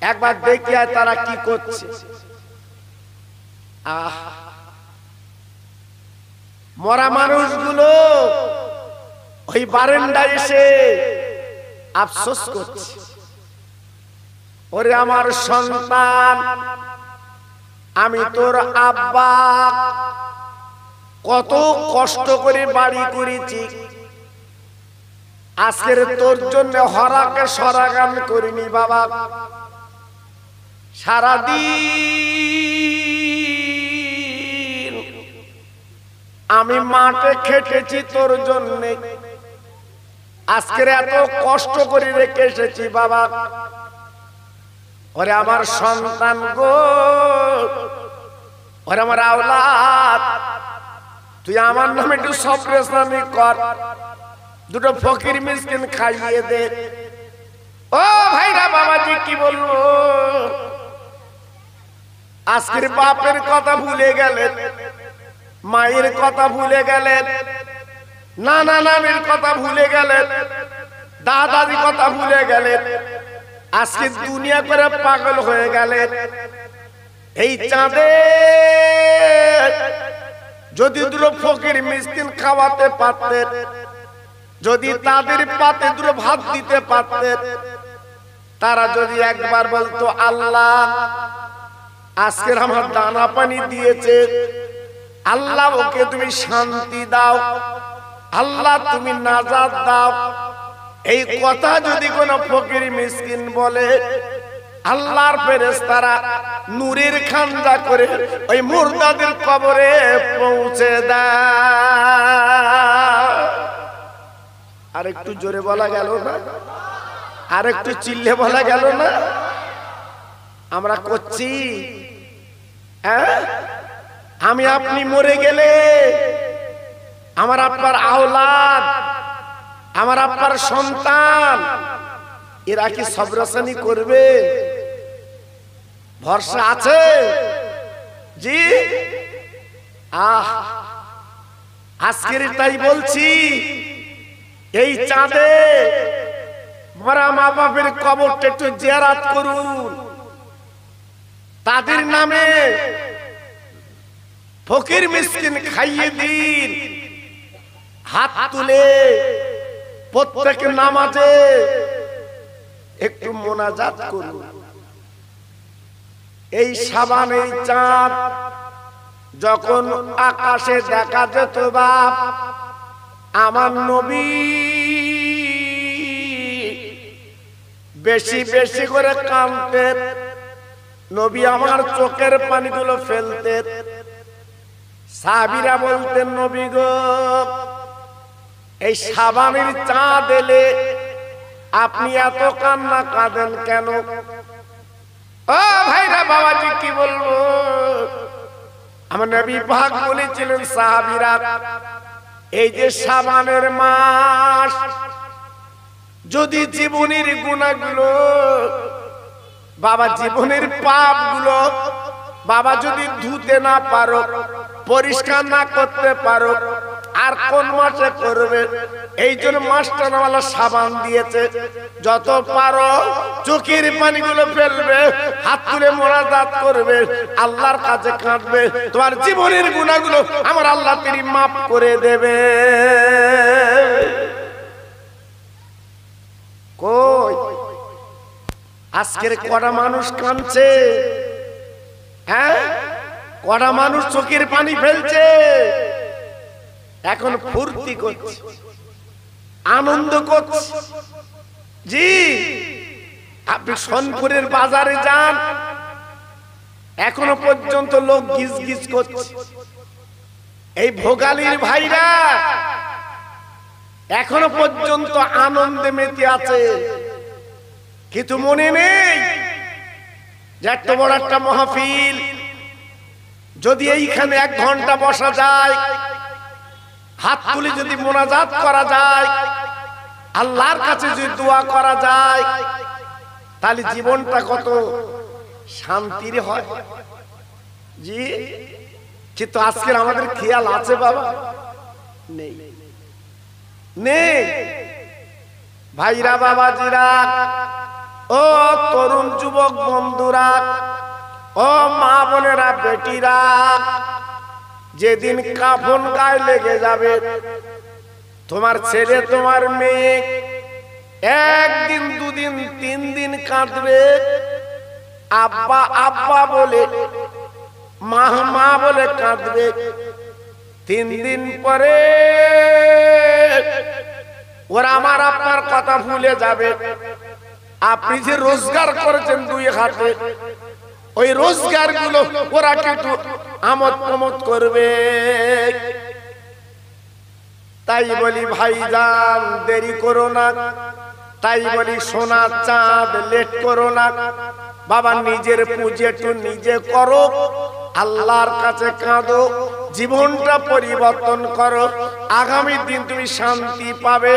একবার দেখি তারা কি করছে। মরা মানুষগুলো ওই বারান্দায় এসে আফসোস করছে, ওরে আমার সন্তান, আমি তোর আব্বা কত কষ্ট করে বাড়ি করেছি, আজকের তোর জন্য হরাকে সরাগাম করিনি বাবা, সারাদিন আমি মাঠে খেটেছি তোর জন্য, আজকের এত কষ্ট করে রেখে এসেছি বাবা। ওরে আমার সন্তান গো, ওরে আমার আওলাদ, তুই আমার নামে একটু সবরেশনামি কর, দুটো ফকির মিসকিন খাইয়ে দে। ও ভাইরা বাবাজি কি বলবো, আজকের বাপের কথা ভুলে গেলেন, মায়ের কথা ভুলে গেলেন, নানা নানির কথা ভুলে গেলেন, দাদার কথা ভুলে গেলেন, আজকে দুনিয়া করে পাগল হয়ে গেলেন। এই চাঁদে যদি দুটো ফকির মিসকিন খাওয়াতে পারতেন, যদি তাদের পাতে দুটো ভাত দিতে পারতেন, তারা যদি একবার বলতো আল্লাহ আজকের আমার দানা পানি দিয়েছে, আল্লাহ ওকে তুমি শান্তি দাও, আল্লাহ তুমি নাজাত দাও, এই কথা যদি কোন ফকির মিসকিন বলে, আল্লাহর ফেরেশতারা নূরের খানজা করে ওই মুর্দাদের কবরে পৌঁছে দেয়। আর একটু জোরে বলা গেল না, আর একটু চিল্লে বলা গেল না? আমরা করছি, আমি আপনি মরে গেলে আমার আপনার আওলাদ, আমার আপনার সন্তান, এরা কি সবরসানি করবে? ভরসা আছে জি? আজকের তাই বলছি, এই চাঁদে মরা মা বাপের কবরটা একটু জিয়ারত করুন, তাদের নামে ফকির মিসকিন খাইয়ে দিন, হাত তুলে প্রত্যেক নামাজে একটু মোনাজাত করুন। এই শাবান, এই চাঁদ যখন আকাশে দেখা যেত বাপ, আমার নবী বেশি বেশি করে কাঁদতেন, নবী আমার চোখের পানিগুলো ফেলতেন। সাহাবীরা বলতেন নবী গো, এই শাবানের চাঁদ এলে আপনি এত কান্না কাঁদেন কেন? ও ভাইরা বাবাজি কি বলবো, আমার নবী পাক বলেছিলেন সাহাবীরা, এই যে শাবানের মাস, যদি জীবনের গুনাহগুলো বাবা, জীবনের পাপগুলো বাবা যদি ধুতে না পারো, পরিষ্কার না করতে পারো, আর কোন মাসে করবে? এই জন্য মাসটা নামালা সাবান দিয়েছে, যত পারো চোখের পানিগুলো ফেলবে, হাত তুলে মোনাজাত করবে, আল্লাহর কাছে কাঁদবে, তোমার জীবনের গুনাহগুলো আমার আল্লাহ তিনি মাফ করে দেবে। কই আজকের কটা মানুষ কাঁদছে? কটা মানুষ চোখের পানি ফেলছে? এখন ফুর্তি করছে, আনন্দ করছে জি। আপনি সোনপুরের বাজারে যান, এখনো পর্যন্ত লোক গিজ গিজ করছে। এই ভোগালীর ভাইরা এখনো পর্যন্ত আনন্দে মেতে আছে, কিন্তু মনে নেই যে এত বড় একটা মাহফিল, যদি এইখানে 1 ঘন্টা বসা যায়, হাত তুলে যদি মোনাজাত করা যায়, আল্লাহর কাছে যদি দোয়া করা যায়, তাহলে জীবনটা কত শান্তির হয় জি। কিন্তু আজকের আমাদের খেয়াল আছে বাবা? নেই, নেই। ভাইরা বাবাজিরা, ও তরুণ যুবক বন্ধুরা, ও মা বোনেরা, বেটিরা, যেদিন কাফন গায়ে লেগে যাবে, তোমার ছেলে তোমার মেয়ে একদিন দুদিন তিন দিন কাঁদবে, আব্বা আব্বা বলে, মা মা বলে কাঁদবে। তিন দিন পরে ওরা আমার আপনার কথা ভুলে যাবে। আপনি যে রোজগার করেছেন দুই হাতে, ওই রোজগার গুলো ওরা কিন্তু আমোদ প্রমোদ করবে। তাই বলি ভাইজান, দেরি করো না। তাই বলি সোনার চাঁদ লেট করো না। বাবা, নিজের পুজো একটু নিজে করো, আল্লাহর কাছে কাঁদো, জীবনটা পরিবর্তন করো, আগামী দিন তুমি শান্তি পাবে।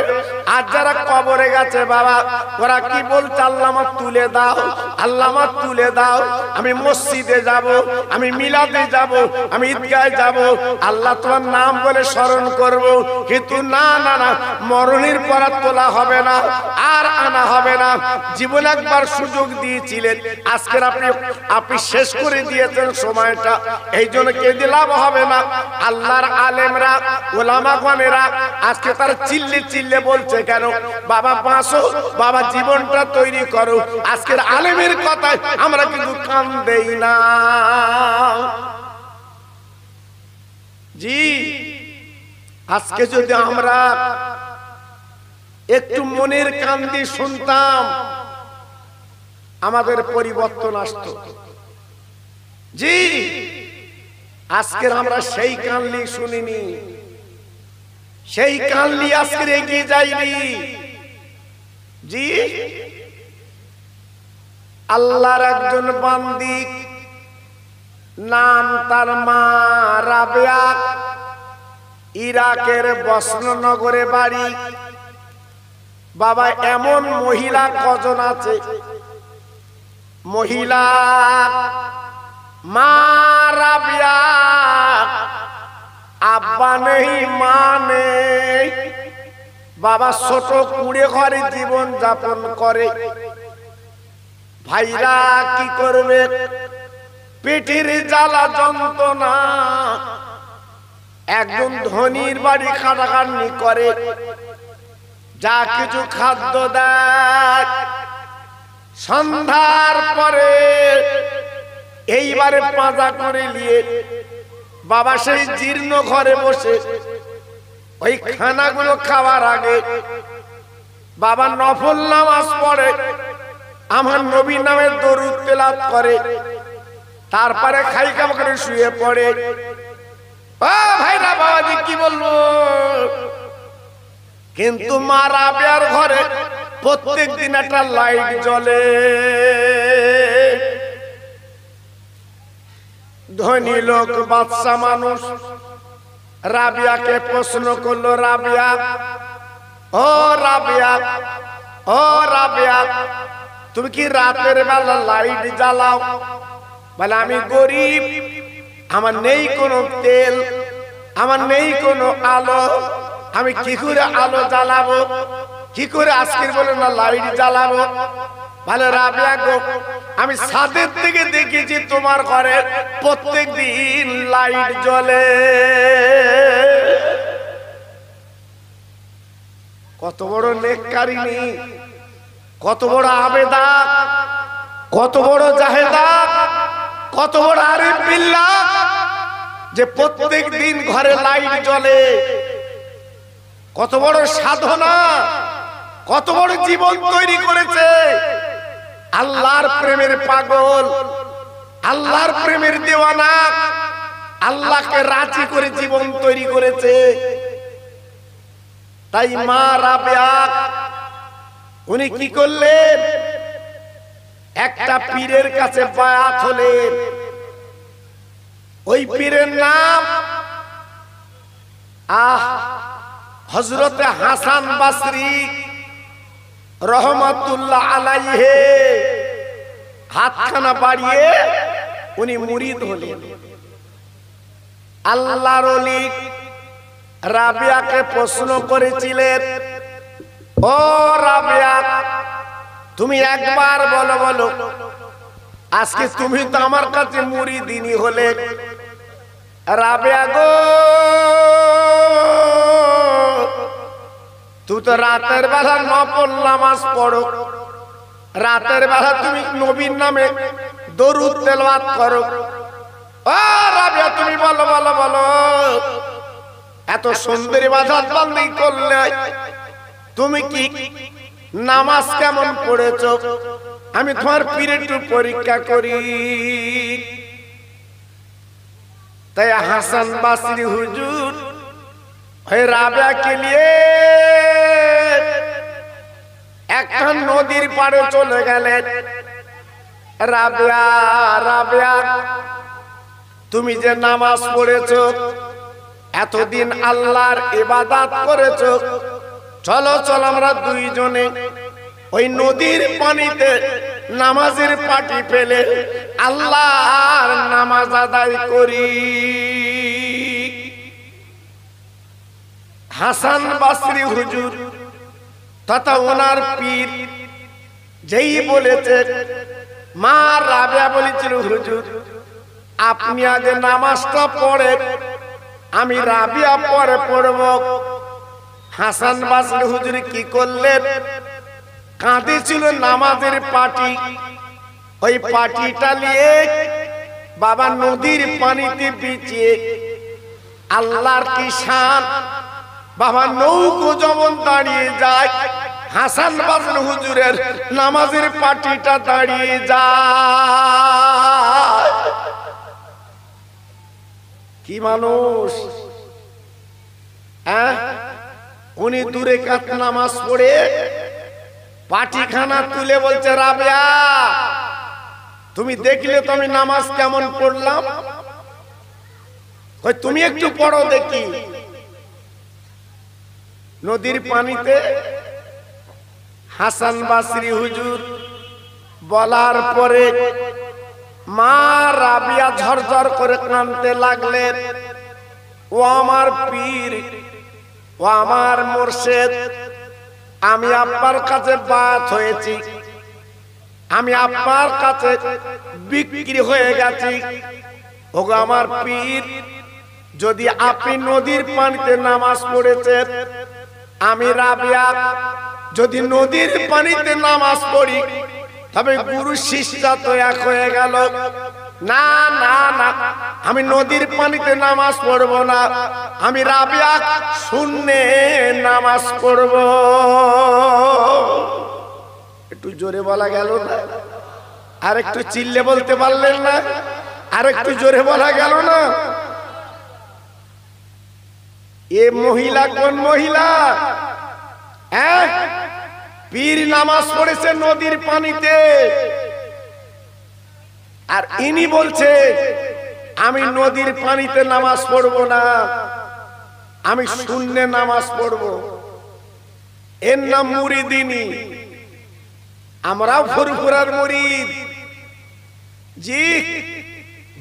আর যারা কবরে গেছে বাবা, ওরা কি বলছে? আল্লাহ আমার তুলে দাও, আল্লাহ আমার তুলে দাও, আমি মসজিদে যাব, আমি মিলাদে যাব, আমি ঈদগাহে যাব, আল্লাহ তোমার নাম বলে স্মরণ করব। কিন্তু না না না, মরণের পর তোলা হবে না, আর আনা হবে না। জীবন একবার সুযোগ দিয়েছিলেন, আজকের আপনি শেষ করে দিয়েছেন সময়টা, এই জন্য কেঁদে লাভ হবে না। আল্লাহর আলেমরা, ওলামাগণেরা আজকে তার চিল্লে চিল্লে বলছে কেন? বাবা বাঁচো, বাবা জীবনটা তৈরি করো। আজকের আলেমের কথায় আমরা কিন্তু কান দেই না। জি, আজকে যদি আমরা একটু মনের কান দিয়ে শুনতাম, আমাদের পরিবর্তন আসতো। জি, আজকের আমরা সেই কানলি শুনিনি, সেই কানলি আজকে এগিয়ে যাইনি। জি, আল্লাহর একজন বান্দি, নাম তার মা রাবেয়া, ইরাকের বসনগরে বাড়ি। বাবা, এমন মহিলা কজন আছে? মহিলা মা রাবেয়া, আব্বা নেই, মা নেই। বাবা ছোট কুড়ে ঘরে জীবন যাপন করে। ভাইরা কি করবে? পেটের জ্বালা যন্ত্রণা। একজন ধনীর বাড়ি খাটাখাটনি করে, যা কিছু খাদ্য দেয়, সন্ধ্যার পরে এইবারে পাঁজা করে নিয়ে বাবা সেই জীর্ণ ঘরে বসে ওই খানাগুলো খাওয়ার আগে বাবা নফল নামাজ পড়ে, আমার নবী নামে দরুদ তেলাওয়াত করে, তারপরে খাইকা করে শুয়ে পড়ে। ও ভাইরা, বাবাজি কি বলবো? কিন্তু মা রাবেয়ার ঘরে প্রত্যেক দিন একটা লাইট জ্বলে। ধনী লোক, বাদশা মানুষ, রাবিয়াকে প্রশ্ন করলো, রাবিয়া, ও রাবিয়া, ও রাবিয়া, তুমি কি রাতের বেলা লাইট জ্বালাও? বলে, আমি গরিব, আমার নেই কোনো তেল, আমার নেই কোনো আলো, আমি কি করে আলো জ্বালাবো? কি করে আজকের বলে না লাইট জ্বালাবো? ভালো রাবিয়া গো, আমি ছাদের থেকে দেখেছি তোমার ঘরে প্রত্যেক দিন লাইট জ্বলে। কত বড় নেককারিনী, কত বড় আবেদা, কত বড় জাহেদা, কত বড় আরিফ বিল্লাহ, যে প্রত্যেক দিন ঘরে লাইট জ্বলে। কত বড় সাধনা, কত বড় জীবন তৈরি করেছে। আল্লাহর প্রেমের পাগল, আল্লাহর প্রেমের দেওয়ানা, আল্লাহকে রাজি করে জীবন তৈরি করেছে। তাই মা রাবেয়া উনি কি করলেন? একটা পীরের কাছে বায়াত হলেন। ওই পীরের নাম হযরতে হাসান বসরি রহমাতুল্লাহ আলাইহি। হাতখানা বাড়িয়ে উনি মুরিদ হলেন। আল্লাহর ওলি রাবিয়াকে প্রশ্ন করেছিলেন, ও রাবিয়া, তুমি একবার বলো বলো, আজকে তুমি তো আমার কাছে মুরিদিনী হলে। রাবেয়া গো, তুই তো রাতের বেলা নফল নামাজ পড়ো, রাতের বেলা তুমি নবীর নামে দরুদ তেলাওয়াত করো। ও রাবেয়া, তুমি বলো বলো বলো, এত সুন্দর ইবাদত বন্দেগি করলে তুমি কি নামাজ কেমন পড়েছো? আমি তোমার পীর একটু পরীক্ষা করি। তাই হাসান বাসরি হুজুর রাবেয়া কে নিয়ে একটা নদীর পাড়ে চলে গেলেন। রাবেয়া রাবেয়া, তুমি যে নামাজ পড়েছো, এতদিন আল্লাহর ইবাদত করেছো, চলো চলো আমরা দুইজনে ওই নদীর পানিতে নামাজের পাটি ফেলে আল্লাহর নামাজ আদায় করি। হাসান বাসরি হুজুর তথা ওনার পীর যেই বলেছে, মা রাবেয়া বলেছিল, হুজুর আপনি আগে নামাজটা পড়ে, আমি রাবেয়া পরে পড়ব। হাসান বাসরি হুজুর কি করলেন? কাঁদেছিল নামাজের পাটি, ওই পাটিটা নিয়ে বাবা নদীর পানিতে বিছিয়ে আল্লাহর কি শান, বাবা নৌকো যেমন দাঁড়িয়ে যায়, হাসান বাসরি হুজুরের নামাজের পাটিটা দাঁড়িয়ে যায়। কি মানুষ! উনি দূরে কাত নামাজ পড়ে পাটিখানা তুলে বলছে, রাবেয়া তুমি দেখলে তো আমি নামাজ কেমন পড়লাম, তুমি একটু পড়ো দেখি। নদীর পানিতে হাসান বাসরি হুজুর বলার পরে মা রাবেয়া ঝরঝর করে কাঁদতে লাগলেন। ও আমার পীর, ও আমার মুর্শিদ, আমি আপনার কাছে বাত হয়েছি, আমি আপনার কাছে বিক্রি হয়ে গেছি। ওগো আমার পীর, যদি আপনি নদীর পানিতে নামাজ পড়েছেন, আমি রাবেয়া যদি নদীর পানিতে নামাজ পড়ি, তবে গুরু শিষ্য তো এক হয়ে গেল। না না না, আমি নদীর পানিতে নামাজ পড়ব না, আমি রাবেয়া শূন্যে নামাজ পড়ব। একটু জোরে বলা গেল না? আর একটু চিল্লে বলতে পারলেন না? আর একটু জোরে বলা গেল না? এ মহিলা কোন মহিলা? পীর নামাজ পড়েছে নদীর পানিতে, আর ইনি বলছে আমি নদীর পানিতে নামাজ পড়ব না, আমি শূন্যে নামাজ পড়ব। এর নাম মুরিদিনী। আমরাও ফুরফুরার মুরিদ। জি,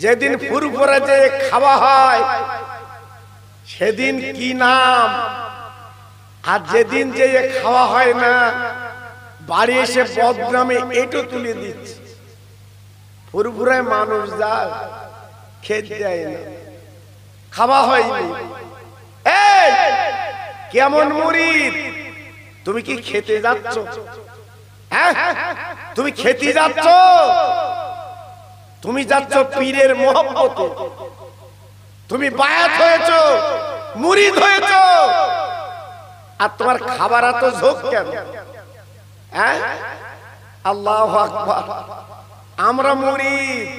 যেদিন ফুরফুরা যে খাওয়া হয় সেদিন কি নাম, আর যেদিন যে খাওয়া হয় না বাড়ি এসে বদনামে এটো তুলে দিচ্ছে। ফুরফুরায় মানুষ যায়, খেতে দেয় না, খাওয়া হয়নি। এই কেমন মুরিদ, তুমি কি খেতে যাচ্ছ? তুমি খেতে যাচ্ছ? তুমি যাচ্ছ পীরের মহব্বতে, তুমি বায়াত হয়েছ, মুরিদ হয়েছ, আর তোমার খাবার এত ঝোঁক কেন? আল্লাহু আকবার। আমরা মুরিদ,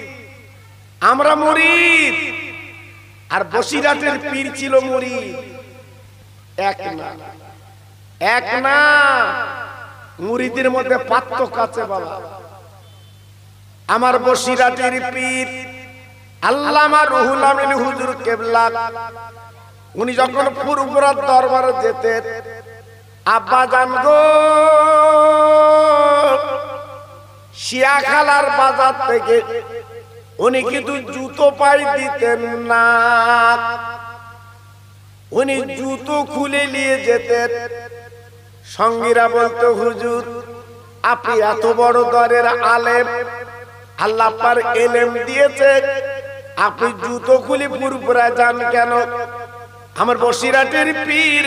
আমরা মুরিদ। আর বসিরাটের পীর ছিল মুরিদ। এক না, এক না, মুরিদের মধ্যে পার্থক্য আছে বাবা। আমার বসিরাটের পীর আল্লামা রুহুল আমিন হুজুর কেবলা, উনি যখন ফুরফুরার দরবারে যেতেন, আব্বা জান গো, শিয়াখালার বাজার থেকে উনি কিন্তু জুতো পাই দিতেন না, উনি জুতো খুলে নিয়ে যেতেন। সঙ্গীরা বলতো, হুজুর আপনি এত বড় দরের আলেম, আল্লাহ পার এলেম দিয়েছে, আপনি জুতো খুলে পুরপুরা যান কেন? আমার বসিরাটের পীর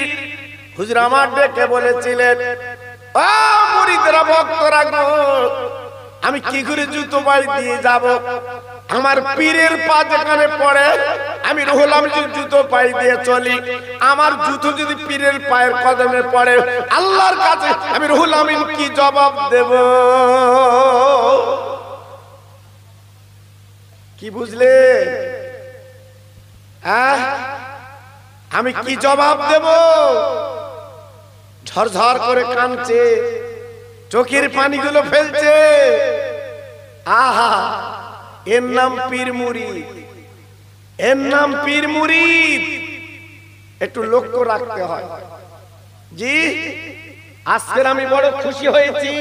হুজুর আমার ডেকে বলেছিলেন, ও মুরিদরা ভক্তরা গো, আমি কি করে জুতো পায়ে দিয়ে যাব? আমার পীরের পা যেখানে পড়ে আমি রুহুল আমিন জুতো পায়ে দিয়ে চলি। আমার জুতো যদি পীরের পায়ের কদমে পড়ে, আল্লাহর কাছে আমি রুহুল আমিন কি জবাব দেব? কি বুঝলে? আমি কি জবাব দেব? ঝরঝর করে কাঁদছে, চোখের পানিগুলো ফেলছে। আহা, এর নাম পীর মুরিদ, এর নাম পীর মুরিদ। একটু লক্ষ্য রাখতে হয়। জি, আজকে আমি বড় খুশি হয়েছি।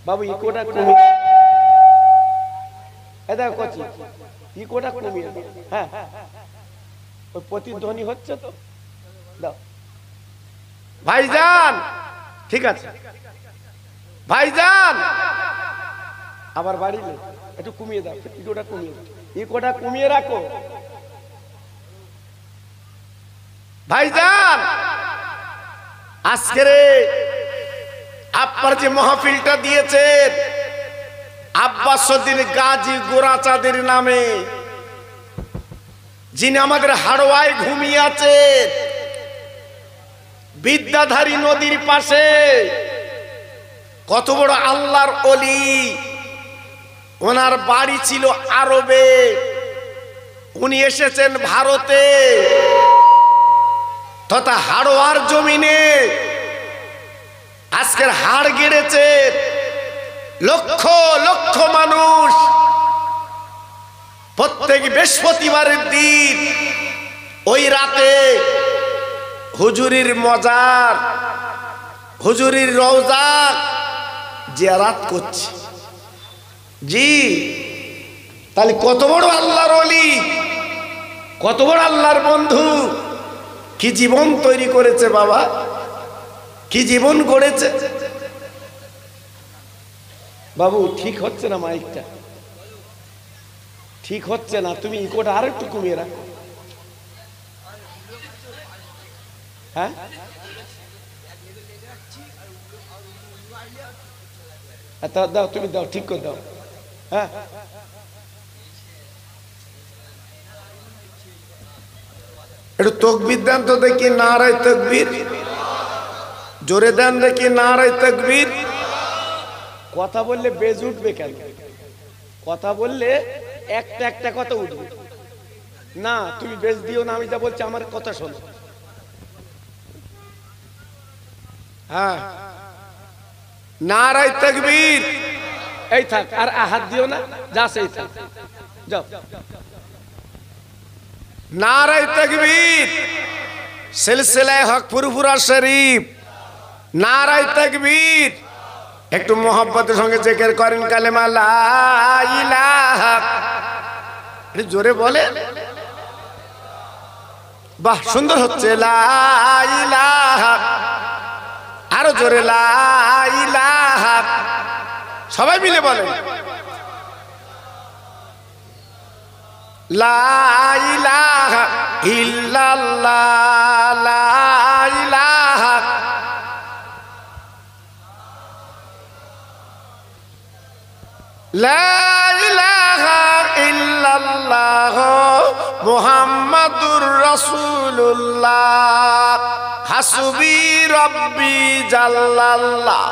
বাবু ইকোটা কমিয়ে, এটা কচি ইকোটা কমিয়ে দাও। হ্যাঁ, ওই প্রতিধ্বনি হচ্ছে তো, দাও ভাইজান। ঠিক আছে ভাইজান, আবার বাড়িলে একটু কমিয়ে দাও, ইকোটা কমিয়ে দাও, ইকোটা কমিয়ে রাখো ভাইজান। আজকের আপনার যে মাহফিলটা দিয়েছেন আব্বাসউদ্দিন গাজী গোরাচাঁদের নামে, যিনি আমাদের হাড়োয়ায় ঘুমিয়ে আছেন, বিদ্যাধারী নদীর পাশে, কত বড় আল্লাহর ওলি। ওনার বাড়ি ছিল আরবে, উনি এসেছেন ভারতে তথা হাড়োয়ার জমিনে। আজকের হাড় গেড়েছে লক্ষ লক্ষ মানুষ। প্রত্যেক বৃহস্পতিবারের দিন ওই রাতে হুজুরির মজার, হুজুরির রওজা জিয়ারত করছে। জি, তাহলে কত বড় আল্লাহর ওলি, কত বড় আল্লাহর বন্ধু, কি জীবন তৈরি করেছে বাবা, কি জীবন গড়েছে। বাবু ঠিক হচ্ছে না, মাইকটা ঠিক হচ্ছে না, তুমি ইকোটা আর একটু কমিয়ে রাখো। হ্যাঁ, দাও, তুমি দাও, ঠিক করে দাও। হ্যাঁ, একটু তকবীর দেন তো দেখি, নারায়ে তাকবীর, জোরে দেন দেখি, নারায়ে তাকবীর। কথা বললে বেজ উঠবে কেন? কথা বললে একটা একটা কথা উঠবে না। তুমি বেজ দিও না, আমি যা বলছি আমার কথা শোনো। হ্যাঁ, নারায়ে তাকবীর। এই থাক, আর হাত দিও না, যা সেই থাক, যাও। নারায়ে তাকবীর, সিলসিলায়ে হক ফুরফুরা শরীফ, নারায়ে তাকবীর। একটু মোহাব্বতের সঙ্গে জিকির করেন কালেমা লা ইলাহা। জোরে বলে, বাহ সুন্দর হচ্ছে, লা ইলাহা। আরো জোরে, লা ইলাহা। সবাই মিলে বলেন, লা ইলাহা ইল্লাল্লাহ, লা ইলাহা। লা ইলাহা ইল্লাল্লাহ মুহাম্মাদুর রাসূলুল্লাহ, হাসবি রাব্বি জাল্লাল্লাহ,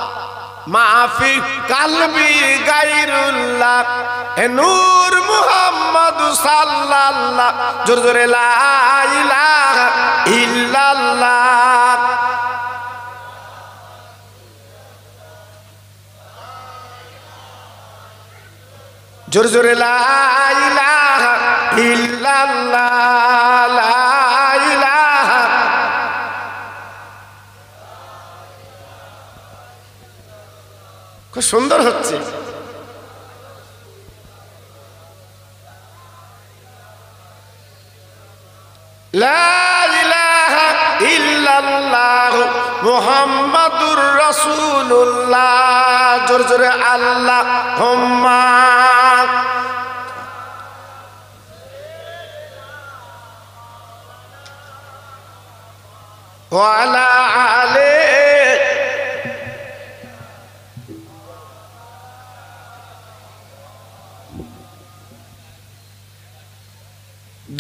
মাফি কালবি গায়রুল্লাহ, এ নূর মুহাম্মদ সাল্লাল্লাহ। জোরে জোরে, লা ইলাহা ইল্লাল্লাহ। জোরে জোরে, লা ইলাহা ইল্লাল্লাহ, লা ইলাহা। খুব সুন্দর হচ্ছে। লা ইলাহা ইল্লাল্লাহ মুহাম্মাদুর রাসূলুল্লাহ। জোরে জোরে আল্লাহুম্মা ওয়া আলা আলি।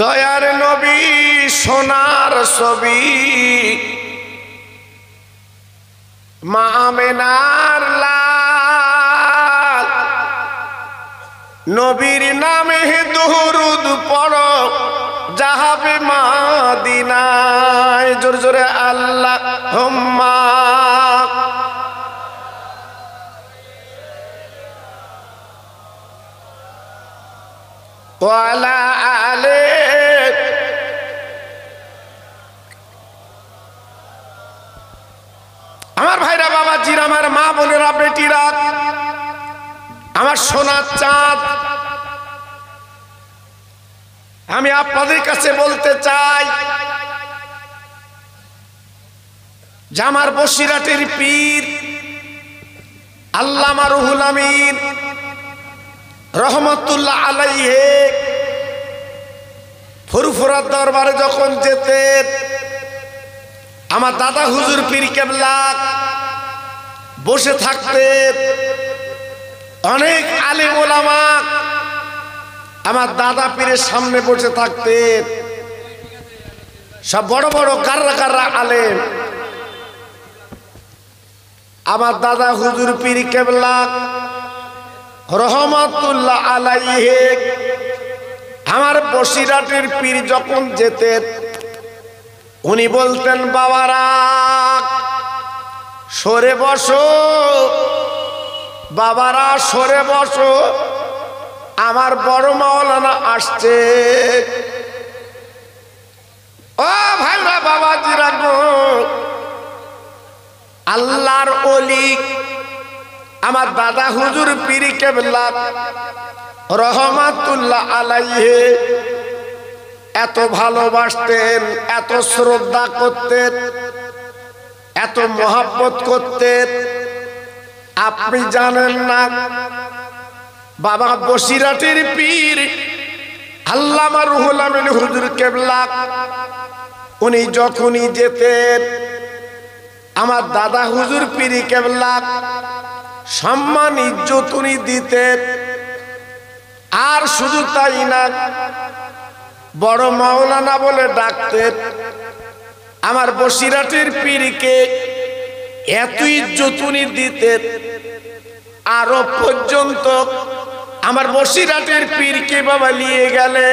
দয়ার নবী সোনার ছবি, মা আমেনার লাল, নবীর নামে দুরূদ পড়ো যাবে মদিনায়। জোরে জোরে আল্লাহুম্মা ওয়া আলা আলি। আমার ভাইরা বাবাজিরা, আমার মা বোনেরা, বেটিরা, আমার সোনার চাঁদ, আমি আপনাদের কাছে বলতে চাই যে আমার বসিরহাটের পীর আল্লামা রুহুল আমিন রহমতুল্লাহ আলাইহি ফুরফুরার দরবারে যখন যেতেন, আমার দাদা হুজুর পীর কেবলা বসে থাকতেন। অনেক আলেম ওলামা আমার দাদা পীরের সামনে বসে থাকতেন, সব বড় বড় কাররা কাররা আলেম। আমার দাদা হুজুর পীর কেবলা রহমতুল্লাহ আলাইহি আমার বসিরহাটের পীর যখন যেতেন, উনি বলতেন, বাবারা সরে বসো, বাবারা সরে বসো, আমার বড় মাওলানা আসছে। ও ভাইরা বাবাজিরা গো, আল্লাহর ওলি আমার দাদা হুজুর পীর কেবলা রহমাতুল্লাহ আলাইহি এত ভালোবাসতেন, এত শ্রদ্ধা করতেন, এত মহব্বত করতেন, আপনি জানেন না। বাবা বসিরহাটের পীর আল্লামা রুহুল আমিন হুজুর কেবলা উনি যখনই যেতেন, আমার দাদা হুজুর পীর কেবলা সম্মান ইজ্জত উনি দিতেন। আর শুধু তাই না, বড় মাওলানা বলে ডাকতেন। আমার বসিরহাটের পীরকে এত ইজ্জত উনি দিতেন, আরো পর্যন্ত আমার বসিরহাটের পীরকে বাবা নিয়ে গেলে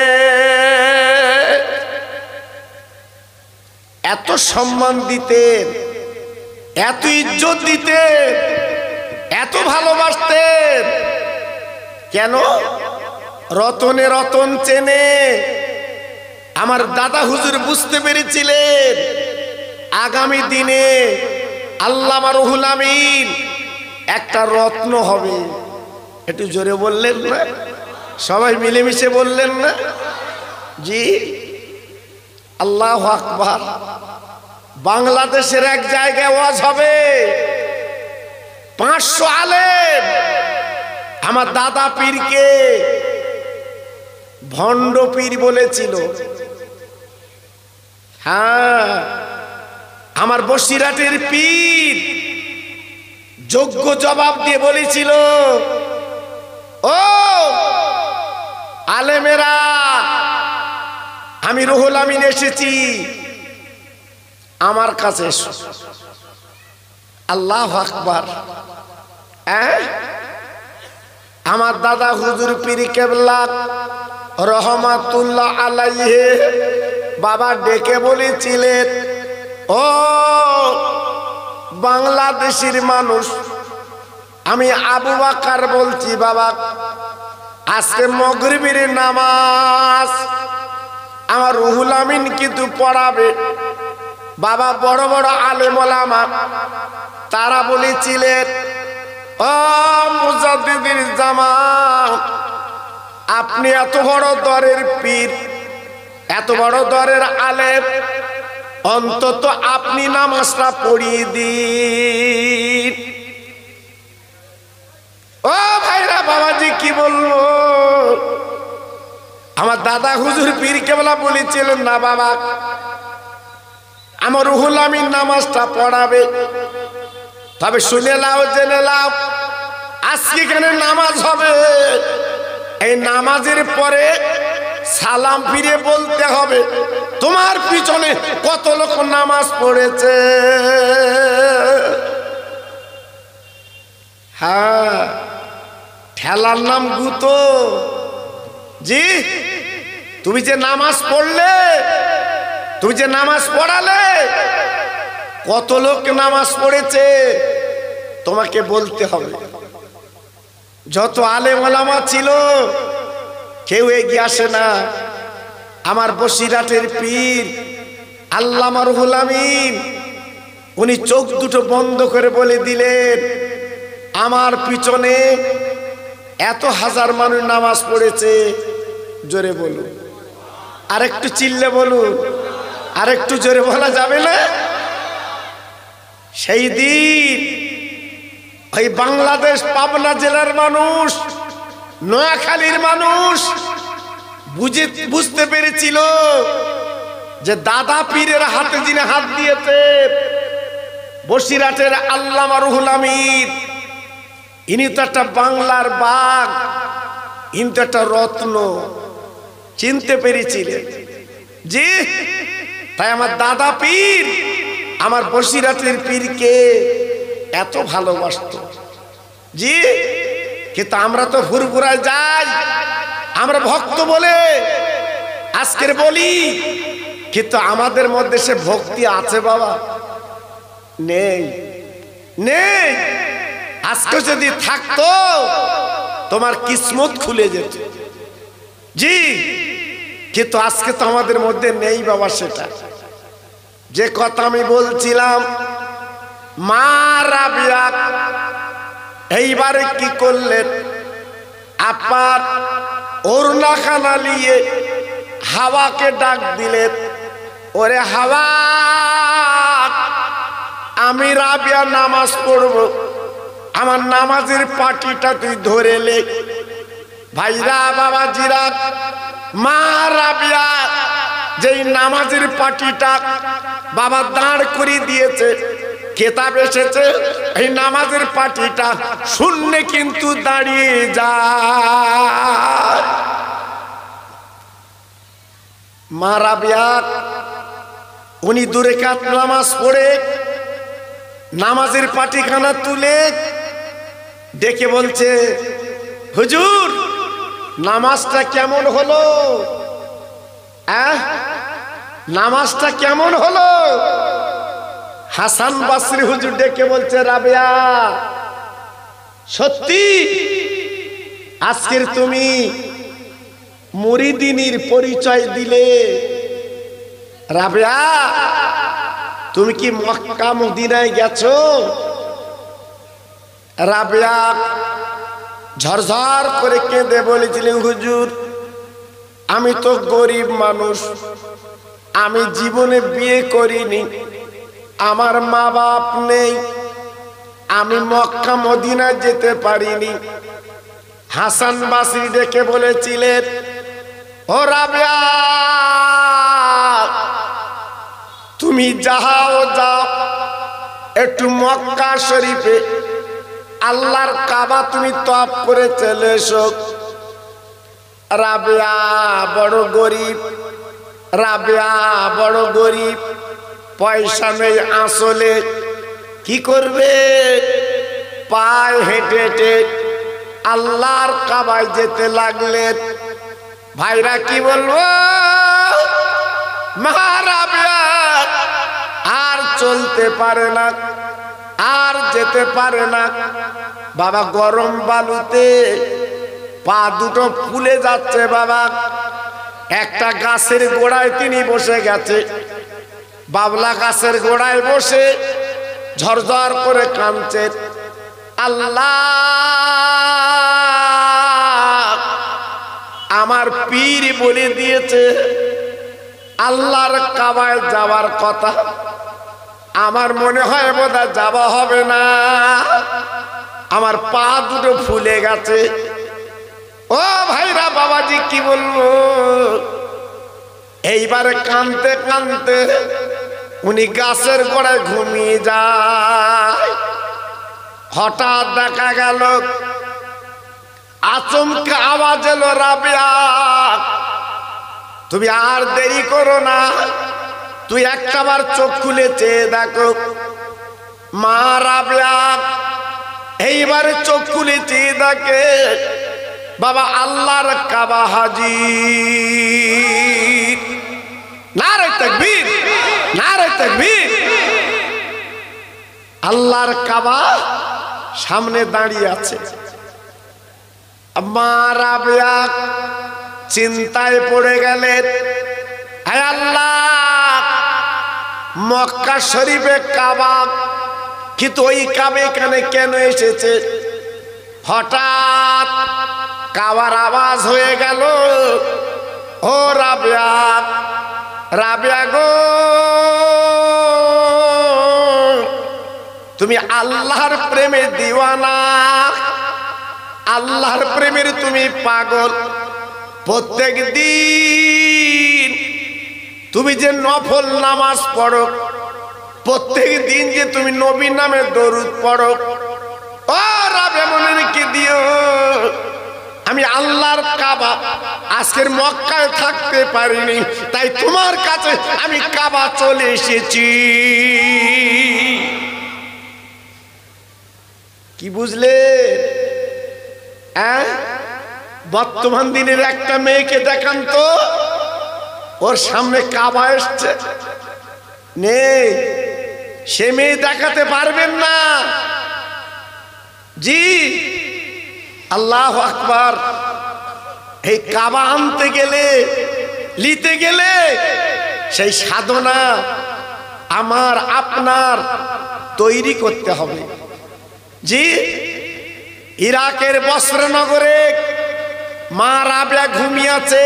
এত সম্মান দিতেন, এত ইজ্জত দিতেন, এত ভালোবাসতেন। কেন? রতনে রতন চেনে। আমার দাদা হুজুর বুঝতে পেরেছিলেন আগামী দিনে আল্লামা রুহুল আমিন একটা রত্ন হবে। একটু জোরে বললেন না? সবাই মিলেমিশে বললেন না? জি, আল্লাহু আকবার। বাংলাদেশের এক জায়গায় ওয়াজ হবে, 500 আলেম আমার দাদা পীরকে ভণ্ড পীর বলেছিল। হ্যাঁ, আমার বসিরহাটের পীর যোগ্য জবাব দিয়ে বলেছিল, ও আলেমেরা, আমি রুহুল আমিন এসেছি, আমার কাছে এসো। আল্লাহু আকবার। আমার দাদা হুজুর পীর কেবলা রহমাতুল্লাহ আলাইহি বাবা ডেকে বলেছিলেন, ও বাংলাদেশের মানুষ, আমি আবু বকর বলছি, বাবা আজকে মাগরিবের নামাজ আমার রুহুল আমিন কিন্তু পড়াবে। বাবা বড় বড় আলেম ওলামা তারা বলেছিলেন, ও মুজাদ্দিদুল জামান, আপনি এত বড় দরের পীর, এত বড় দরের আলেম, অন্তত আপনি নামাজটা পড়িয়ে দিন। ও ভাইরা বাবাজি কি বলবো, আমার দাদা হুজুর পীর কেবলা বলেছিলেন, না বাবা আমার রুহুল আমিন নামাজটা পড়াবে। তবে শুনে লাও জেনে লাও, আজকে এখানে নামাজ হবে, এই নামাজের পরে সালাম ফিরে বলতে হবে তোমার পিছনে কত লোক নামাজ পড়েছে। হ্যাঁ, ঠেলার নাম গুতো। জি, তুমি যে নামাজ পড়লে, তুমি যে নামাজ পড়ালে, কত লোক নামাজ পড়েছে তোমাকে বলতে হবে। যত আলেম ওলামা ছিল কেউ এগিয়ে আসে না। আমার বসিরহাটের পীর আল্লামা রুহুল আমিন, উনি চোখ দুটো বন্ধ করে বলে দিলেন, আমার পিছনে এত হাজার মানুষ নামাজ পড়েছে। জোরে বলুন, আরেকটু চিল্লে বলুন, আরেকটু জোরে বলা যাবে না? সেই দিন ওই বাংলাদেশ পাবনা জেলার মানুষ, নোয়াখালীর মানুষ বুঝতে পেরেছিল যে দাদা পীরের হাতে যিনি হাত দিয়েছে, বসিরহাটের আল্লামা রুহুল আমিন, ইনি তো একটা বাংলার বাঘ, ইনি তো একটা রত্ন। চিনতে পেরেছিলেন? জি। তাই আমার দাদা পীর আমার বসিরহাটের পীরকে এত ভালোবাসত। জি, কিন্তু আমরা তো ফুরফুরায় যাই, আমরা ভক্ত বলে আজকের বলি, কিন্তু আমাদের মধ্যে সে ভক্তি আছে বাবা? নেই, নেই। আজকে যদি থাকতো তোমার কিসমত খুলে যেত। জি, কিন্তু আজকে তো আমাদের মধ্যে নেই বাবা। সেটা যে কথা আমি বলছিলাম, মা রাবিয়া এইবারে কি করলেন, আপার ওড়নাখানা নিয়ে হাওয়াকে ডাক দিলেন, ওরে হাওয়া, আমি রাবিয়া নামাজ পড়ব, আমার নামাজের পাটিটা তুই ধরে লে। ভাইরা বাবাজিরা, মা রাবিয়া যেই নামাজের পাটিটা বাবা দাঁড় করে দিয়েছে, কেতাব এসেছে এই নামাজের পাটিটা শূন্য কিন্তু দাঁড়িয়ে যায়। মা রাবিয়া উনি দূরে কাত নামাজ পড়ে নামাজের পাটিখানা তুলে ডেকে বলছে, হুজুর নামাজটা কেমন হলো? নামাজটা কেমন হলো? হাসান বাসরি হুজুর ডেকে বলছে, রাবিয়া সত্যি আজকের তুমি মুরিদিনীর পরিচয় দিলে। রাবিয়া তুমি কি মক্কা মদিনায় গেছো? রাবিয়া ঝরঝর করে কেঁদে বলেছিলেন, হুজুর আমি তো গরিব মানুষ, আমি জীবনে বিয়ে করিনি, আমার মা বাপ নেই, আমি মক্কা মদিনা যেতে পারিনি। হাসান বাসরি ডেকে বলেছিলেন, ও রাবিয়া তুমি যাও যাও একটু মক্কা শরীফে আল্লাহর কাবা তুমি তওয়াফ করে চলে এসো। রাবিয়া বড় গরিব, রাবিয়া বড় গরিব, পয়সা নেই আসলে, কি করবে? পায়ে হেঁটে হেঁটে আল্লাহর কাবায় যেতে লাগলেন। ভাইরা কি বলবো, মা রাবিয়া আর চলতে পারে না, আর যেতে পারে না। বাবা গরম বালুতে পা দুটো ফুলে যাচ্ছে বাবা। একটা গাছের গোড়ায় তিনি বসে গেছে, বাবলা গাছের গোড়ায় বসে ঝরঝর করে কাঁদছে। আল্লাহ আমার পীর বলে দিয়েছে আল্লাহর কাবায় যাওয়ার কথা, আমার মনে হয় বোধহয় যাওয়া হবে না, আমার পা দুটো ফুলে গেছে। ও ভাইরা বাবাজি কি বলবো, এইবারে কানতে কানতে উনি গাছের গোড়ায় ঘুমিয়ে যায়। হঠাৎ দেখা গেল আচমকা আওয়াজ এলো, রাবেয়া তুমি আর দেরি করো না, তুই একটাবার চোখ খুলে চেয়ে দেখো। মা রাবেয়া এইবারে চোখ খুলে চেয়ে দেখে বাবা আল্লাহর কাবা হাজির। নারে তাকবীর, নারে তাকবীর। আল্লাহর কাবা সামনে দাঁড়িয়ে আছে। মা রাবেয়া চিন্তায় পড়ে গেলেন, হে আল্লাহ, মক্কা শরীফে কাবা, কিন্তু ওই কাবা এখানে কেন এসেছে? হঠাৎ কাবার আওয়াজ হয়ে গেল, ও রাবেয়া, রাবেয়া গো, তুমি আল্লাহর প্রেমে দিওয়ানা, আল্লাহর প্রেমের তুমি পাগল। প্রত্যেক দিন তুমি যে নফল নামাজ পড়ো, প্রত্যেক দিন যে তুমি নবীর নামে দরুদ পড়ো, ও রাবেয়া মনে রেখে দিও, আমি আল্লাহর কাবা আজকের মক্কায় থাকতে পারিনি, তাই তোমার কাছে আমি কাবা চলে এসেছি। কি বুঝলে? বর্তমান দিনের একটা মেয়েকে দেখান তো, ওর সামনে কাবা এসছে, নেই, সে মেয়ে দেখাতে পারবেন না। জি, আল্লাহু আকবার। এই কাবা আনতে গেলে, নিতে গেলে সেই সাধনা আমার আপনার তৈরি করতে হবে। জি, ইরাকের বসরা মা রাবেয়া ঘুমিয়ে আছে,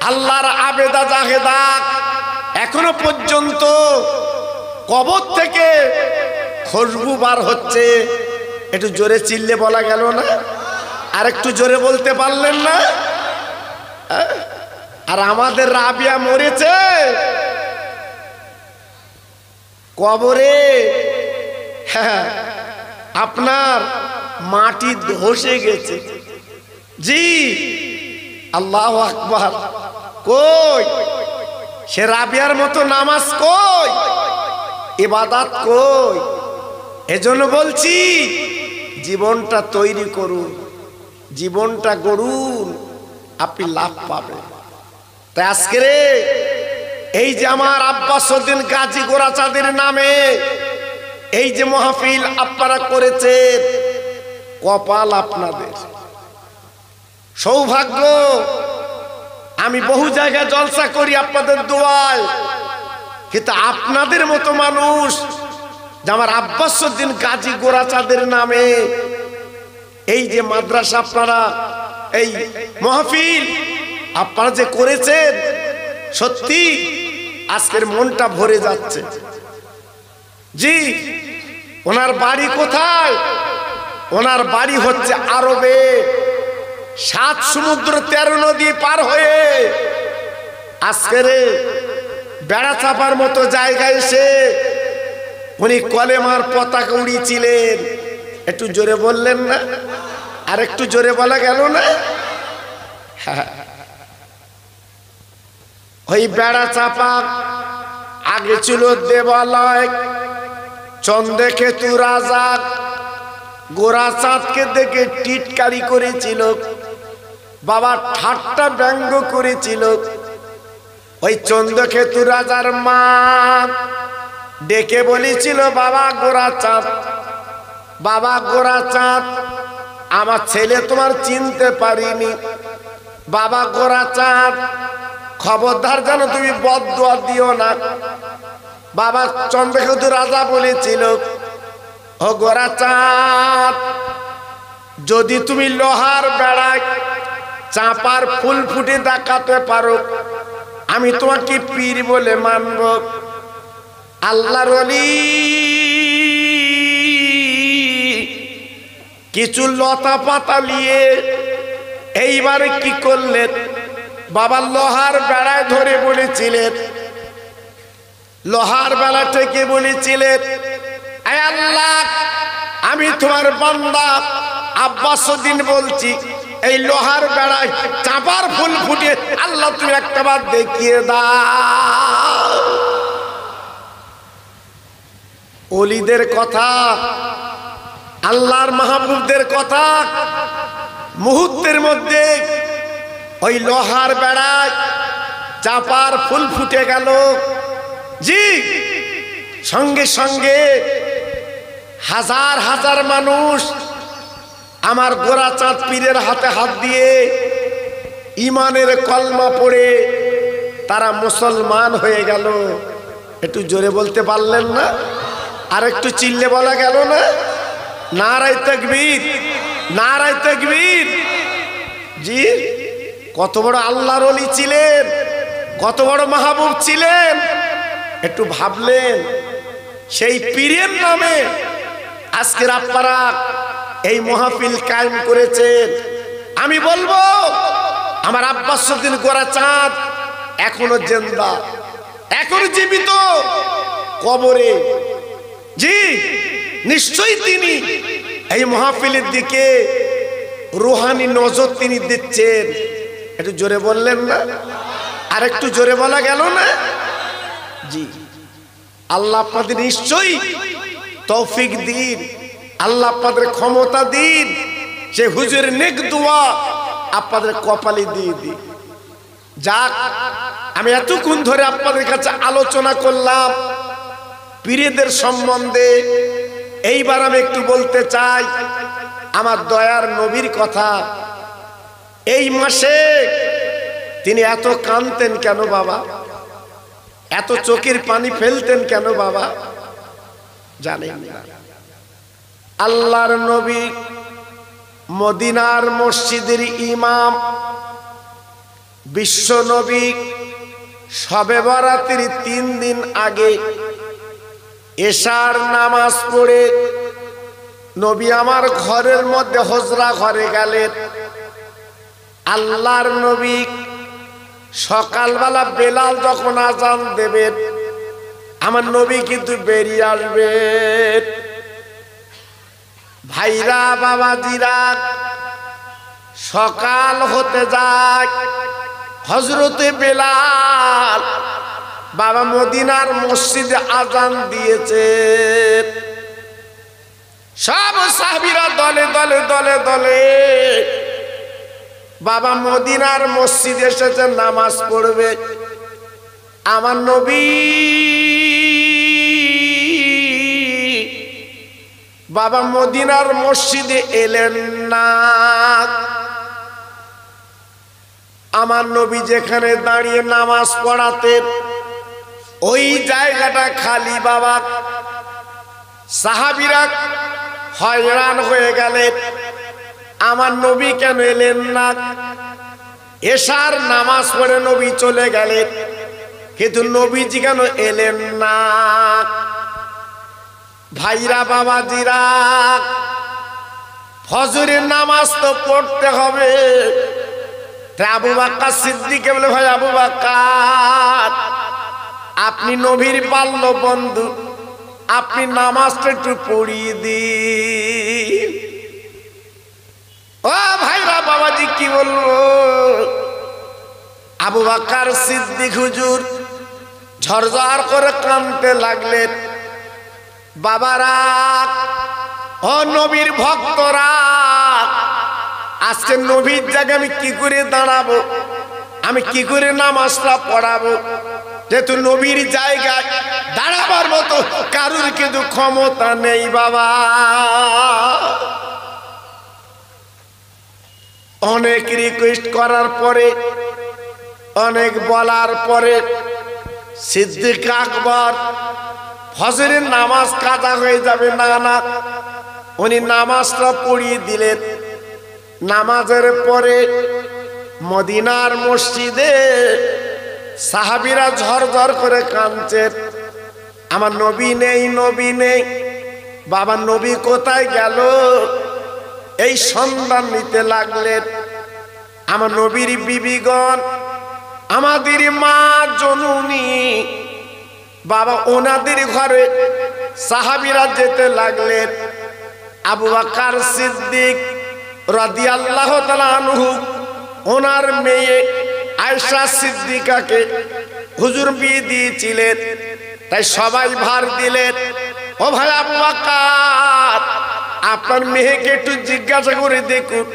আল্লাহর আবেদা জাহেদা এখনো পর্যন্ত কবর থেকে খুশবু বার হচ্ছে। একটু জোরে চিল্লে বলা গেল না? আর একটু জোরে বলতে পারলেন না? আর আমাদের রাবেয়া মরেছে কবরে, হ্যাঁ, আপনার মাটি ধসে গেছে। জি, আল্লাহু আকবার। কই সে রাবেয়ার মতো নামাজ, কই ইবাদত, কই? এজন্য বলছি জীবনটা তৈরি করুন, জীবনটা গড়ুন, আপনি লাভ পাবেন। তাই আজকে এই যে আমার আব্বাসউদ্দিন গাজী গোরাচাঁদের নামে এই যে মাহফিল আপনারা করেছেন, কপাল আপনাদের, সৌভাগ্য। আমি বহু জায়গায় জলসা করি আপনাদের দোয়ায়, কিন্তু আপনাদের মতো মানুষ যে আমার আব্বাসউদ্দিন গাজী গোরাচাঁদের নামে এই যে মাদ্রাসা, আপনারা এই মাহফিল আপনারা যে করেছেন, সত্যি আজকের মনটা ভরে যাচ্ছে। জি, ওনার বাড়ি কোথায়? ওনার বাড়ি হচ্ছে আরবে, 7 সমুদ্র 13 নদী পার হয়ে আজকের বেড়া চাপার মতো জায়গায় এসে উনি কলেমার পতাকা উড়িয়েছিলেন। একটু জোরে বললেন না? আর একটু জোরে বলা গেল না? ওই বেড়া চাপা আগে ছিল দেবালয়। চন্দ্রকেতু রাজা গোরাচাঁদকে দেখে টিটকারি করেছিল, বাবা ঠাট্টা ব্যঙ্গ করেছিল। ওই চন্দ্রকেতু রাজার মা ডেকে বলেছিল, বাবা গোরাচাঁদ, বাবা গোরাচাঁদ, আমার ছেলে তোমার চিনতে পারিনি, বাবা গোরাচাঁদ খবরদার যেন তুমি বদদুয়া দিও না। বাবা চন্দ্রকেতু রাজা বলেছিল, ও গোরাচাঁদ, যদি তুমি লোহার বেড়ায় চাপার ফুল ফুটে দেখাতে পারো, আমি তোমাকে পীর বলে মানব। আল্লাহর ওলি কিছু লতা পাতা নিয়ে এইবারে কি করলেন, বাবা লোহার বেড়ায় ধরে বলেছিলেন, লোহার বেড়া থেকে বলেছিলেন, আয় আল্লাহ, আমি তোমার বান্দা আব্বাসউদ্দিন বলছি, এই লোহার বেড়ায় চাঁপার ফুল ফুটে আল্লাহ তুমি একটা বার দেখিয়ে দাও। ওলিদের কথা, আল্লাহর মাহবুবদের কথা মুহূর্তের মধ্যে ওই লোহার বেড়ায় চাঁপার ফুল ফুটে গেল। জি, সঙ্গে সঙ্গে হাজার হাজার মানুষ আমার গোরাচাঁদ পীরের হাতে হাত দিয়ে ইমানের কলমা পড়ে তারা মুসলমান হয়ে গেল। একটু জোরে বলতে পারলেন না? আর একটু চিল্লে বলা গেল না? নারায়ে তাকবীর, নারায়ে তাকবীর। জি, কত বড় আল্লাহর ওলি ছিলেন, কত বড় মাহবুব ছিলেন, একটু ভাবলেন? সেই পীরের নামে আজকের আপনারা এই মাহফিল কায়েম করেছেন। আমি বলবো আমার আব্বাসউদ্দিন গোরাচাঁদ এখনো জিন্দা, এখনো জীবিত কবরে। জি, নিশ্চয়ই তিনি এই মাহফিলের দিকে রুহানি নজর তিনি দিচ্ছেন। একটু জোরে বললেন না? আর একটু জোরে বলা গেল না? জি, আল্লাহ আপনাদের নিশ্চয়ই তৌফিক দিন, আল্লাহ আপনাদের ক্ষমতা দিন, সে হুজুরের নেক দোয়া আপনাদের কপালে দিয়ে দিন। যাক, আমি এতক্ষণ ধরে আপনাদের কাছে আলোচনা করলাম পীরেদের সম্বন্ধে। এইবার আমি একটু বলতে চাই আমার দয়ার নবীর কথা। এই মাসে তিনি এত কাঁদতেন কেন বাবা? এত চোখের পানি ফেলতেন কেন বাবা? জানেন না? আল্লাহর নবী মদিনার মসজিদের ইমাম, বিশ্ব নবী শবে বরাতের 3 দিন আগে এশার নামাজ পড়ে নবী আমার ঘরের মধ্যে হুজরা ঘরে গেলেন। আল্লাহর নবী সকালবেলা বেলাল যখন আজান দেবেন আমার নবী কিন্তু বেরিয়ে আসবেন। ভাইরা বাবাজিরা, সকাল হতে যায়, হযরতে বেলাল বাবা মদিনার মসজিদে আজান দিয়েছেন। সব সাহাবীরা দলে দলে দলে দলে বাবা মদিনার মসজিদে এসেছে নামাজ পড়বে। আমার নবী বাবা মদিনার মসজিদে এলেন না। আমার নবী যেখানে দাঁড়িয়ে নামাজ পড়াতেন ওই জায়গাটা খালি বাবা। সাহাবীরা হয়রান হয়ে গেলেন, আমার নবী কেন এলেন না? এশার নামাজ পড়ে নবী চলে গেলেন, কিন্তু নবীজি কেন এলেন না? ভাইরা বাবাজিরা, ফজরের নামাজ তো পড়তে হবে। আবু বকর সিদ্দিক বলে, ভাই আবু বকর, আপনি নবীর বাল্য বন্ধু, আপনি নামাজটা একটু পড়িয়ে দিন। ও ভাইরা বাবাজি, কি বলবো? আবু বকর সিদ্দিক হুজুর ঝরঝর করে কাঁদতে লাগলেন। বাবারা, ও নবীর ভক্তরা, আজকে নবীর জায়গায় আমি কি করে দাঁড়াবো? আমি কি করে নামাজটা পড়াবো? যেহেতু নবীর জায়গায় দাঁড়াবার মতো কারুর কিন্তু ক্ষমতা নেই বাবা। অনেক রিকোয়েস্ট করার পরে, অনেক বলার পরে সিদ্দিক আকবর ফজরের নামাজ কাজা হয়ে যাবে না না, উনি নামাজটা পড়িয়ে দিলেন। নামাজের পরে মদিনার মসজিদে সাহাবীরা ঝরঝর করে কাঁদছে, আমার নবী নেই, নবী নেই। বাবা নবী কোথায় গেল এই সন্ধান নিতে লাগলেন। আমার নবীর বিবিগণ, আমাদের মা জননী, বাবা ওনাদের ঘরে সাহাবীরা যেতে লাগলেন। আবু বকর সিদ্দিক রাদিয়াল্লাহু তাআলা আনহু ওনার মেয়ে আয়েশা সিদ্দিকাকে হুজুর বিয়ে দিয়েছিলেন, তাই সবাই ভার দিলেন, ও ভাই আবু বকর, আপনার মেয়েকে একটু জিজ্ঞাসা করে দেখুন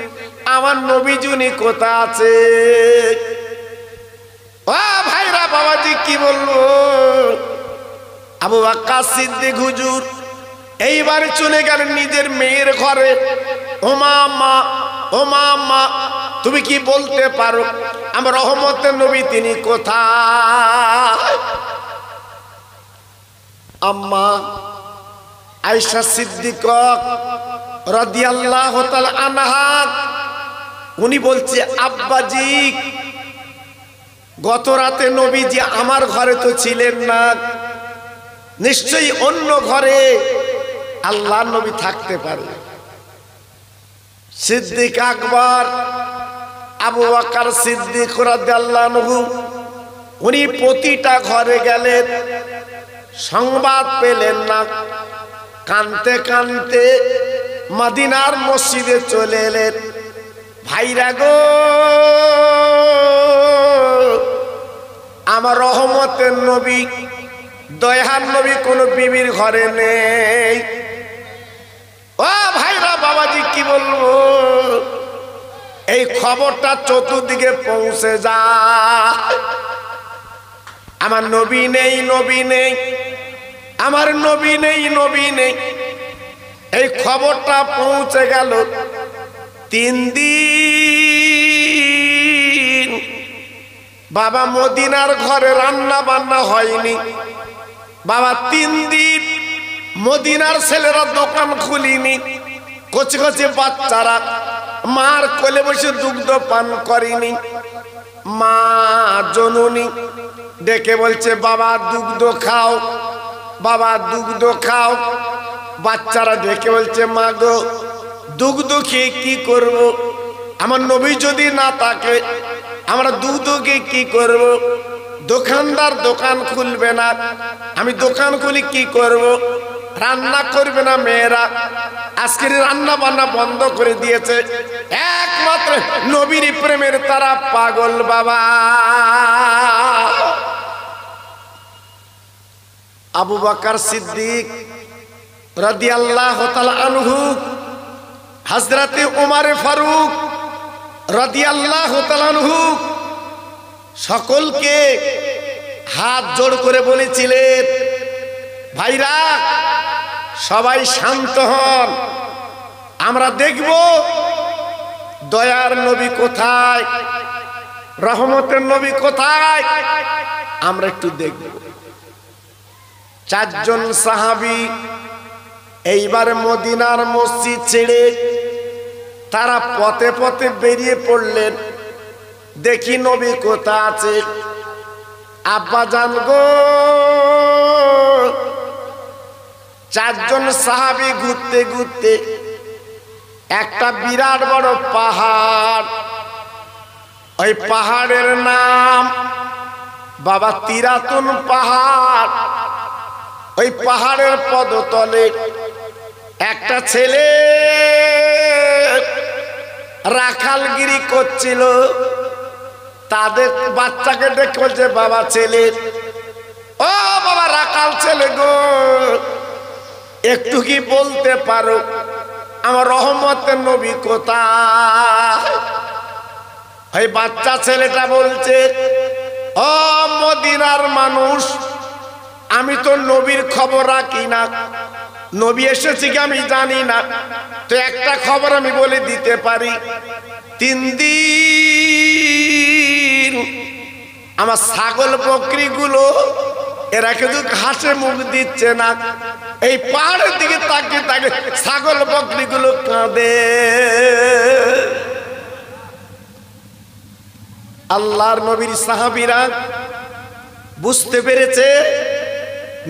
আমার নবীজুনি কোথা আছে। ও ভাইরা বাবাজি কি বলবো, আবু বকর সিদ্দিক হুজুর এইবার চলে গেলেন নিজের মেয়ের ঘরে। ও মা, ও মা, তুমি কি বলতে পারো আমার রহমতের নবী তিনি কোথায়? আম্মা আয়েশা সিদ্দিকা রাদিয়াল্লাহু তাআলা আনহা উনি বলছে, আব্বাজি গত রাতে নবীজি আমার ঘরে তো ছিলেন না, নিশ্চয়ই অন্য ঘরে আল্লাহর নবী থাকতে পারে। সিদ্দিক আকবর আবু বকর সিদ্দিক রাদিয়াল্লাহু আনহু উনি প্রতিটা ঘরে গেলেন, সংবাদ পেলেন না। কানতে কানতে মদিনার মসজিদে চলে এলেন। ভাইরা গো, আমার রহমতের নবী দয়ার নবী কোন বিবির ঘরে নেই। ও ভাইরা বাবাজি কি বলবো, এই খবরটা চতুর্দিকে পৌঁছে যায়, আমার নবী নেই, নবী নেই, আমার নবী নেই, নবী নেই। এই খবরটা পৌঁছে গেল। 3 দিন বাবা মদিনার ঘরে রান্না বান্না হয়নি। বাবা 3 দিন মদিনার ছেলেরা দোকান খুলিনি। কচি কচি বাচ্চারা মার কোলে বসে দুগ্ধ পান করেনি। মা জননী ডেকে বলছে, বাবা দুগ্ধ খাও, বাবা দুগ্ধ খাও। বাচ্চারা ডেকে বলছে, মা গো দুগ্ধ খেয়ে কি করব, আমার নবী যদি না থাকে আমরা দুগ্ধ খেয়ে কি করব? দোকানদার দোকান খুলবে না, আমি দোকান খুলি কি করব? রান্না করবে না মেয়েরা, আজকের রান্না বান্না বন্ধ করে দিয়েছে। একমাত্র নবীর প্রেমের তারা পাগল। বাবা আবু বকর সিদ্দিক রাদিয়াল্লাহু তাআলা আনহু, হযরতে ওমর ফারুক রাদিয়াল্লাহু তাআলা আনহু সকলকে হাত জোড় করে বলেছিলেন, ভাইরা সবাই শান্ত হন, আমরা দেখব দয়ার নবী কোথায়, রহমতের নবী কোথায়, আমরা একটু দেখব। 4 জন সাহাবী এইবার মদিনার মসজিদ ছেড়ে তারা পথে পথে বেরিয়ে পড়লেন, দেখি নবী কোথায় আছে। আব্বা জান গো, 4 জন সাহাবী ঘুরতে ঘুরতে একটা বিরাট বড় পাহাড়, ওই পাহাড়ের নাম বাবা তিরাতুন পাহাড়। ওই পাহাড়ের পদতলে একটা ছেলে রাখালগিরি করছিল। তাদের বাচ্চাকে ডেকে বলছে, বাবা ছেলে, ও বাবা রাখাল ছেলে গো, একটু কি বলতে পারো আমার রহমতের নবী কোথায়? ওই বাচ্চা ছেলেটা বলছে, ও মদিনার মানুষ, আমি তো নবীর খবর রাখি না, নবী এসেছে কি আমি জানি না, তো একটা খবর আমি বলে দিতে পারি। 3 দিন আমার ছাগল বকরিগুলো এরা কিন্তু ঘাসে মুখ দিচ্ছে না, এই পাহাড়ের দিকে তাকিয়ে তাকিয়ে ছাগল বকরিগুলো কাঁদে। আল্লাহর নবীর সাহাবীরা বুঝতে পেরেছে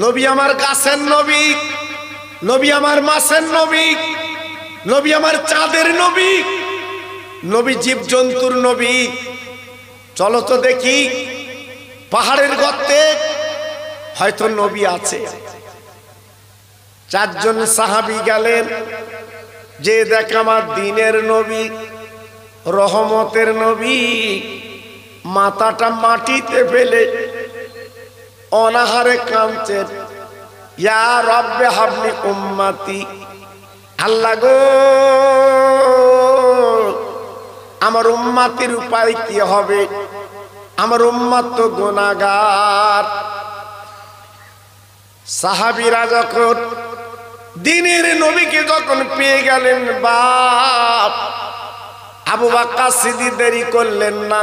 নবী আমার গাছের নবী, নবী আমার মাছের নবী, নবী আমার চাঁদের নবী, নবী জীবজন্তুর নবী। চলো তো দেখি পাহাড়ের গর্তে হয়তো নবী আছে। চারজন সাহাবী গেলেন, যে দেখ আমার দ্বীনের নবী, রহমতের নবী, মাথাটা মাটিতে ফেলে অনাহারে কাঁদছেন, ইয়া রব্বে হাবলি উম্মতি, আল্লাহ গো আমার উম্মতের উপায় কি হবে, আমার উম্মত তো গুনাহগার। সাহাবীরা যখন দ্বীনের নবীকে যখন পেয়ে গেলেন, বাপ আবু বকর সিদ্দিক দেরি করলেন না,